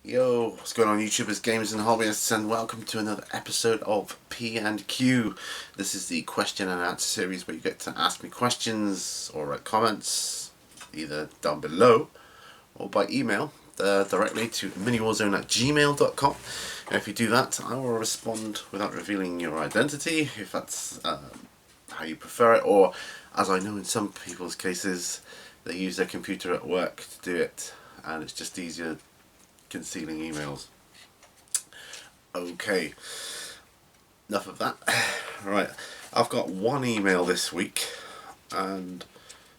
Yo, what's going on YouTubers, gamers and hobbyists, and welcome to another episode of P&Q. This is the question and answer series where you get to ask me questions or write comments either down below or by email directly to miniwarzone@gmail.com. And if you do that, I will respond without revealing your identity if that's how you prefer it, or as I know in some people's cases they use their computer at work to do it and it's just easier concealing emails. Okay, enough of that. Right, I've got one email this week and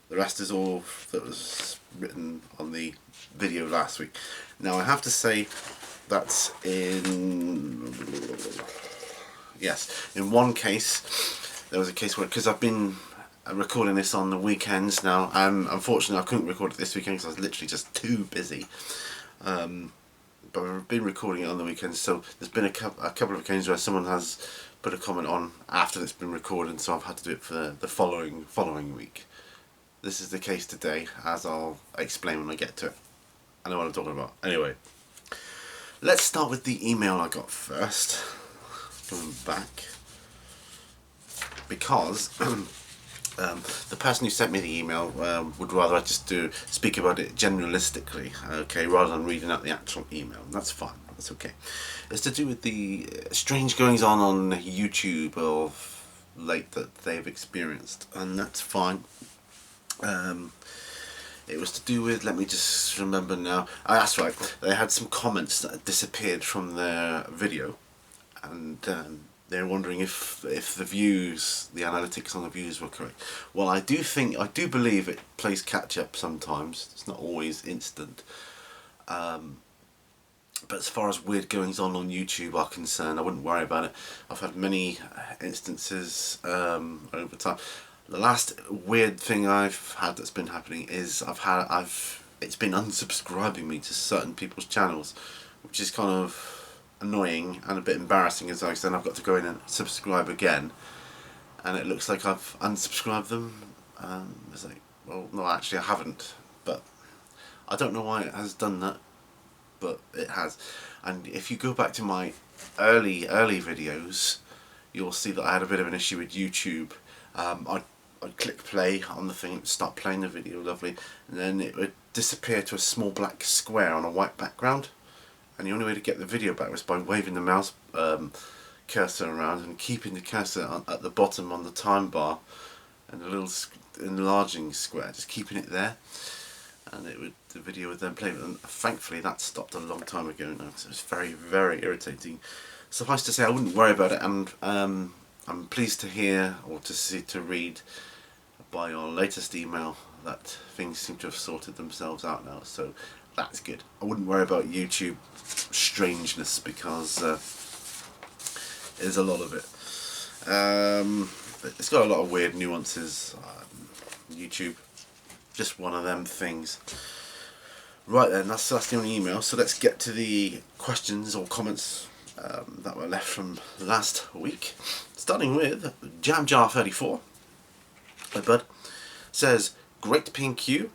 the rest is all that was written on the video last week. Now I have to say that in one case there was a case where, because I've been recording this on the weekends now, and unfortunately I couldn't record it this weekend because I was literally just too busy. But I've been recording it on the weekends, so there's been a couple of occasions where someone has put a comment on after it's been recorded, so I've had to do it for the following week. This is the case today, as I'll explain when I get to it. I know what I'm talking about. Anyway, let's start with the email I got first. Going back, because the person who sent me the email would rather I just speak about it generalistically, okay, rather than reading out the actual email. And that's fine, that's okay. It's to do with the strange goings on YouTube of late that they've experienced, and that's fine. It was to do with, let me just remember now, that's right, they had some comments that had disappeared from their video, and they're wondering if the views, the analytics on the views were correct. Well, I do believe it plays catch up sometimes. It's not always instant. But as far as weird goings on YouTube are concerned, I wouldn't worry about it. I've had many instances over time. The last weird thing I've had that's been happening is it's been unsubscribing me to certain people's channels, which is kind of annoying and a bit embarrassing, as I said. I've got to go in and subscribe again, and it looks like I've unsubscribed them. It's like, well, no, actually I haven't, but I don't know why it has done that, but it has. And if you go back to my early videos, you'll see that I had a bit of an issue with YouTube. I'd click play on the thing, start playing the video, lovely, and then it would disappear to a small black square on a white background. And the only way to get the video back was by waving the mouse cursor around and keeping the cursor at the bottom on the time bar and the little enlarging square, just keeping it there, and the video would then play. And thankfully that stopped a long time ago now, because it was very, very irritating. Suffice to say, I wouldn't worry about it, and I'm pleased to hear, or to read by your latest email, that things seem to have sorted themselves out now, so that's good. I wouldn't worry about YouTube strangeness, because there's a lot of it. It's got a lot of weird nuances. YouTube, just one of them things. Right then, that's the only email, so let's get to the questions or comments that were left from last week. Starting with JamJar34. Hi bud. Says, great P&Q.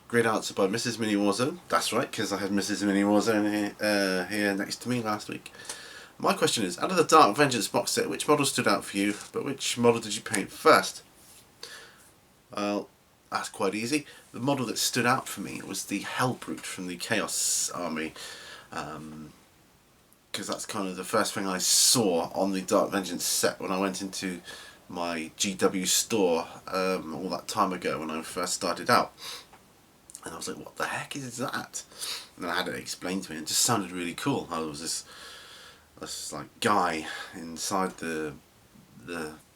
Great answer by Mrs. Mini Warzone. That's right, because I had Mrs. Mini Warzone here next to me last week. My question is, out of the Dark Vengeance box set, which model stood out for you, but which model did you paint first? Well, that's quite easy. The model that stood out for me was the Hellbrute from the Chaos Army, because that's kind of the first thing I saw on the Dark Vengeance set when I went into my GW store all that time ago when I first started out. And I was like, what the heck is that? And then I had it explained to me, and it just sounded really cool. How there was this like guy inside the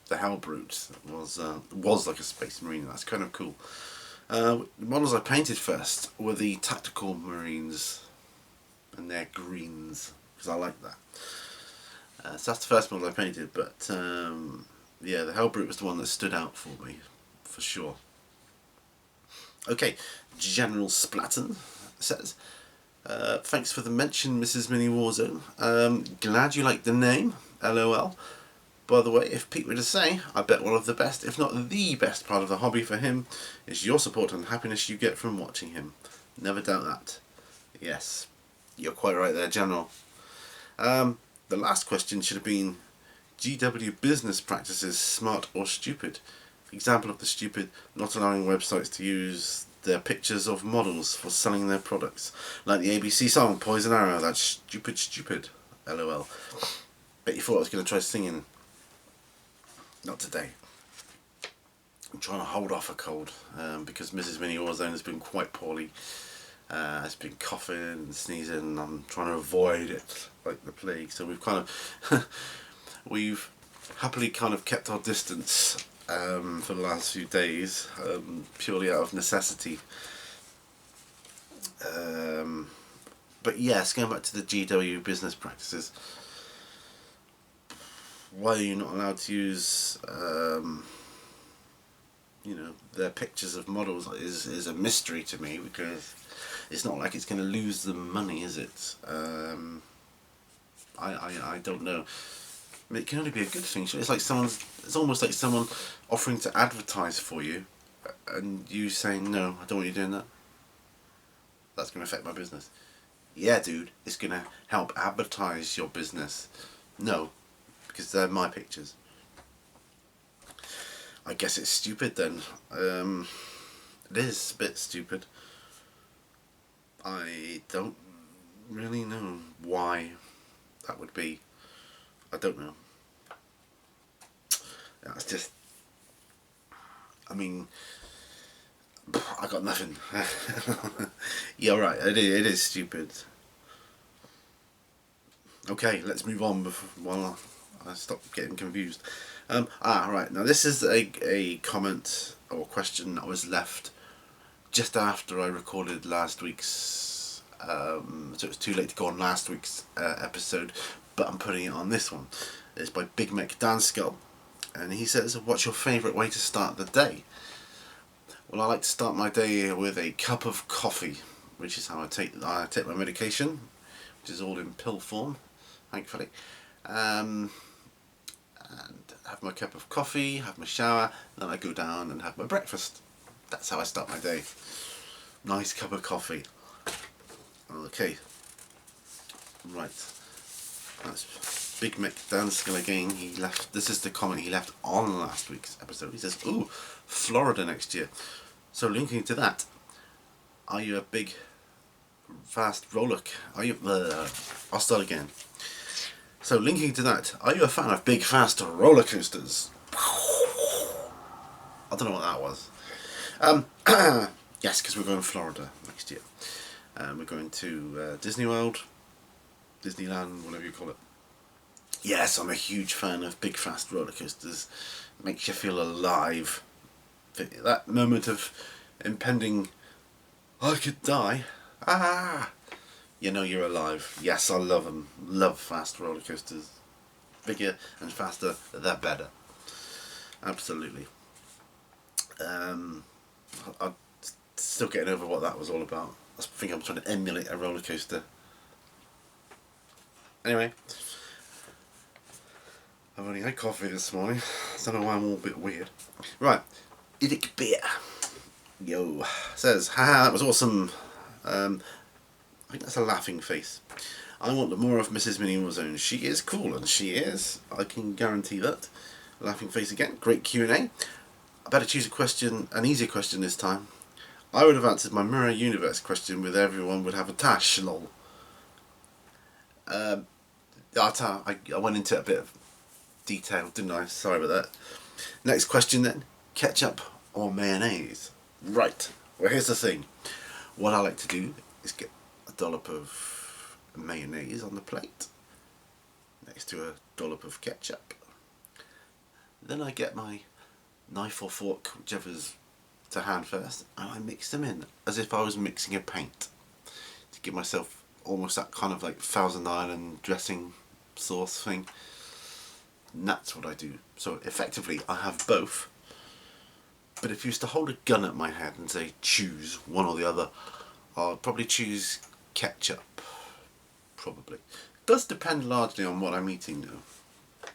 Hellbrute that was like a Space Marine. That's kind of cool. The models I painted first were the Tactical Marines, and their greens, because I like that. So that's the first model I painted, but yeah, the Hellbrute was the one that stood out for me, for sure. Okay, General Splatten says, thanks for the mention, Mrs. Mini Warzone. Glad you like the name, LOL. By the way, if Pete were to say, I bet one of the best, if not the best part of the hobby for him is your support and happiness you get from watching him. Never doubt that. Yes. You're quite right there, General. The last question should have been GW business practices smart or stupid? Example of the stupid: not allowing websites to use their pictures of models for selling their products. Like the ABC song Poison Arrow, that's stupid, stupid. LOL. Bet you thought I was going to try singing. Not today. I'm trying to hold off a cold because Mrs. Mini Warzone has been quite poorly. Has been coughing and sneezing, and I'm trying to avoid it like the plague. So we've kind of we've happily kind of kept our distance for the last few days, purely out of necessity. But yes, going back to the GW business practices, why are you not allowed to use their pictures of models is a mystery to me, because it's not like it's going to lose them money, is it? I don't know. I mean, it can only be a good thing. It's like it's almost like someone offering to advertise for you, and you saying, no, I don't want you doing that. That's going to affect my business. Yeah, dude, it's going to help advertise your business. No, because they're my pictures. I guess it's stupid then. It is a bit stupid. I don't really know why that would be. I don't know. That's just. I mean, I got nothing. Yeah, right. It is stupid. Okay, let's move on while I stop getting confused. Right. Now this is a comment or question that was left just after I recorded last week's. So it was too late to go on last week's episode, but I'm putting it on this one. It's by Big Mac Danskull, and he says, "What's your favourite way to start the day?" Well, I like to start my day with a cup of coffee, which is how I take my medication, which is all in pill form, thankfully. And have my cup of coffee, have my shower, then I go down and have my breakfast. That's how I start my day. Nice cup of coffee. Okay. Right. That's Big Mick Danskull again. He left. This is the comment he left on last week's episode. He says, "Ooh, Florida next year." So linking to that, are you a big, fast roller? Are you? I'll start again. So linking to that, are you a fan of big, fast roller coasters? I don't know what that was. Yes, because we're going to Florida next year. We're going to Disney World, Disneyland, whatever you call it. Yes, I'm a huge fan of big, fast roller coasters. It makes you feel alive. That moment of impending, I could die. You know you're alive. Yes, I love them. Love fast roller coasters. Bigger and faster, the better. Absolutely. I'm still getting over what that was all about. I think I'm trying to emulate a roller coaster. Anyway, I've only had coffee this morning. I don't know why I'm all a bit weird. Right, Idic Beer. Yo. Says, haha, that was awesome. I think that's a laughing face. I want more of Mrs. Mini Warzone. She is cool, and she is. I can guarantee that. Laughing face again. Great Q&A. I better choose a question, an easier question this time. I would have answered my Mirror Universe question with everyone would have a tash, lol. I went into a bit of detail, didn't I? Sorry about that. Next question then. Ketchup or mayonnaise? Right. Well, here's the thing. What I like to do is get a dollop of mayonnaise on the plate next to a dollop of ketchup. Then I get my knife or fork, whichever's to hand first, and I mix them in as if I was mixing a paint to give myself almost that kind of like Thousand Island dressing sauce thing. And that's what I do. So effectively I have both, but if you used to hold a gun at my head and say choose one or the other, I'll probably choose ketchup. Probably. It does depend largely on what I'm eating though.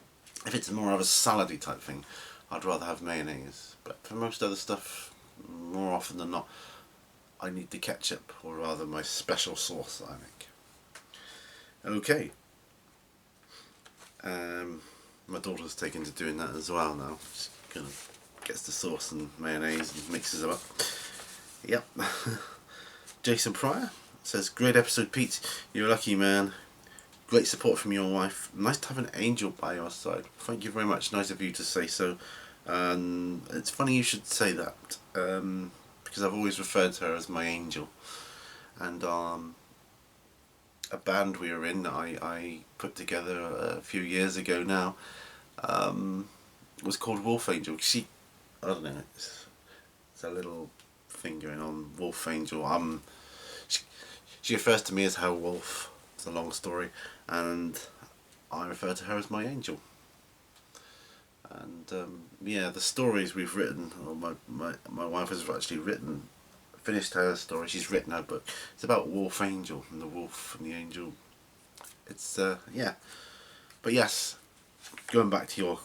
If it's more of a salady type thing, I'd rather have mayonnaise, but for most other stuff, more often than not, I need the ketchup, or rather my special sauce that I make. Okay. My daughter's taken to doing that as well now. She kind of gets the sauce and mayonnaise and mixes them up. Yep. Jason Pryor says, great episode, Pete. You're a lucky man. Great support from your wife. Nice to have an angel by your side. Thank you very much. Nice of you to say so. And it's funny you should say that, because I've always referred to her as my angel. And a band we were in, I put together a few years ago now, was called Wolf Angel. She, I don't know, it's a little thing going on. Wolf Angel. She refers to me as her wolf. It's a long story, and I refer to her as my angel. And yeah, the stories we've written, or my wife has actually finished her story. She's written her book. It's about Wolf Angel and the wolf and the angel. It's yeah, but yes, going back to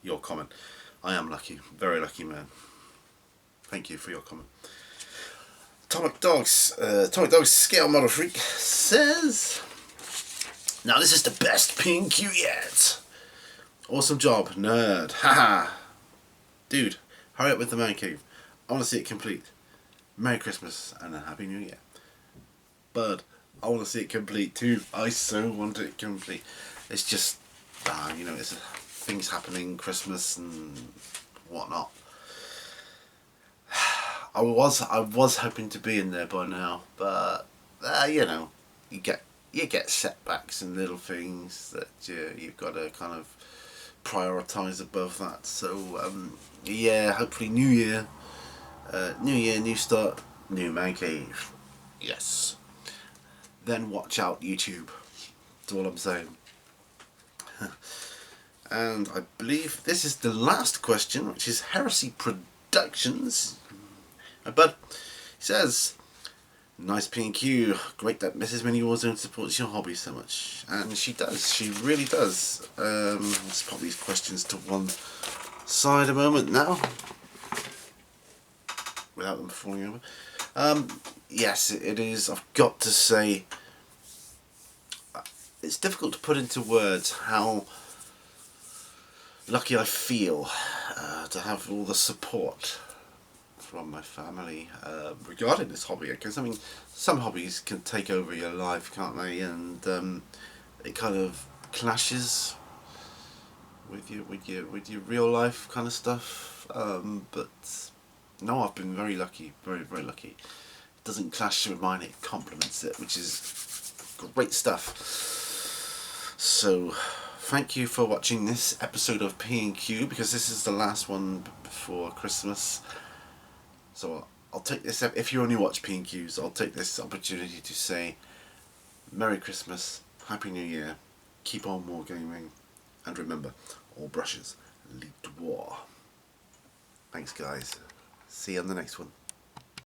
your comment, I am lucky, very lucky man. Thank you for your comment. Atomic Dogs Scale Model Freak says, now this is the best P&Q yet. Awesome job, nerd. Haha. Dude, hurry up with the man cave. I want to see it complete. Merry Christmas and a Happy New Year. Bud, I want to see it complete too. I so want it complete. It's just, you know, it's things happening, Christmas and whatnot. I was hoping to be in there by now, but you know, you get setbacks and little things that you've got to kind of prioritise above that. So yeah, hopefully New Year, new start, new man cave. Yes. Then watch out, YouTube. That's all I'm saying. And I believe this is the last question, which is Heresy Productions. But he says, nice P&Q, great that Mrs. Mini Warzone supports your hobby so much. And she does, she really does. Let's pop these questions to one side a moment now, without them falling over. Yes, it is, I've got to say, it's difficult to put into words how lucky I feel to have all the support from my family regarding this hobby, because I mean, some hobbies can take over your life, can't they? And it kind of clashes with your real life kind of stuff. But no, I've been very lucky, very lucky. It doesn't clash with mine; it complements it, which is great stuff. So, thank you for watching this episode of P&Q, because this is the last one before Christmas. So I'll take this, if you only watch P&Qs, I'll take this opportunity to say Merry Christmas, Happy New Year, keep on wargaming, and remember, all brushes lead to war. Thanks guys, see you on the next one.